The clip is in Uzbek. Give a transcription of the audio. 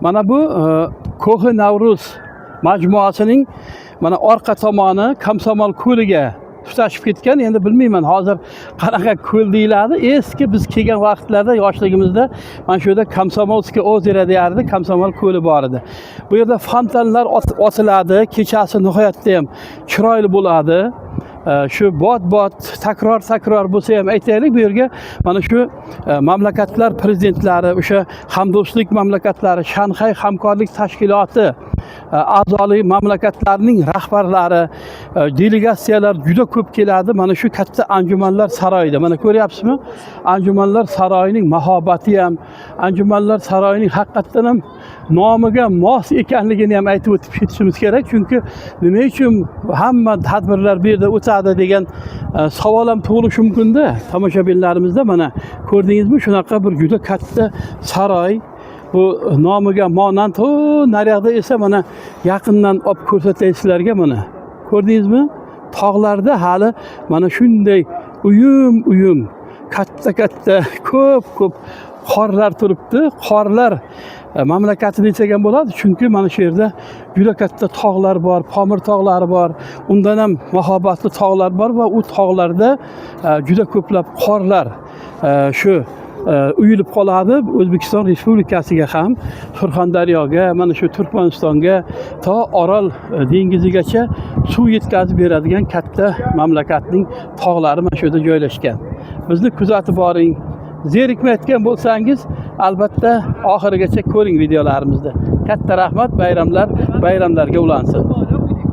Mana bu Ko'hi Navruz majmuasining mana orqa tomoni Komsomol ko'liga tutashib ketgan. Endi bilmayman hozir qanaqa ko'l deyiladi. Eski biz kelgan vaqtlarda yoshligimizda mana shu yerda Komsomolskiy ozero deyardi, Komsomol ko'li bor edi. Bu yerda fontanlar otiladi, kechasi nihoyatda ham chiroyli bo'ladi. Shu bot takror bo'lsa ham aytaylik, bu yerga mana shu mamlakatlar prezidentlari, o'sha hamdo'stlik mamlakatlari, Shanxay hamkorlik tashkiloti a'zoli mamlakatlarning rahbarlari, delegatsiyalar juda ko'p keladi. Mana shu katta anjumanlar saroyida. Mana ko'ryapsizmi? Anjumanlar saroyining mahobati ham, anjumanlar saroyining haqiqatdan ham nomiga mos ekanligini ham aytib o'tib ketishimiz kerak. Chunki nima uchun hamma tadbirlar bu yerda o'tadi degan savol ham tug'ilishi mumkin-da. Tomoshabinlarimizda mana ko'rdingizmi, shunaqa bir juda katta saroy. Bu nomiga monand. Naryoqda esa mana yaqindan olib ko'rsatay sizlarga mana. Ko'rdingizmi? Tog'larda hali mana shunday uyum katta ko'p qorlar turibdi. Qorlar mamlakati desak ham bo'ladi, chunki mana shu yerda juda katta tog'lar bor, Pomir tog'lari bor, undan ham mahobatli tog'lar bor va u tog'larda juda ko'plab qorlar shu uyilib qoladi. O'zbekiston Respublikasiga ham, Surxondaryoga, mana shu Turkmanistonga, to Orol dengizigacha suv yetkazib beradigan katta mamlakatning tog'lari mana shu yerda joylashgan. Bizni kuzatib boring. Zerikmayotgan bo'lsangiz, albatta oxirigacha ko'ring videolarimizda. Katta rahmat, bayramlarga ulansin.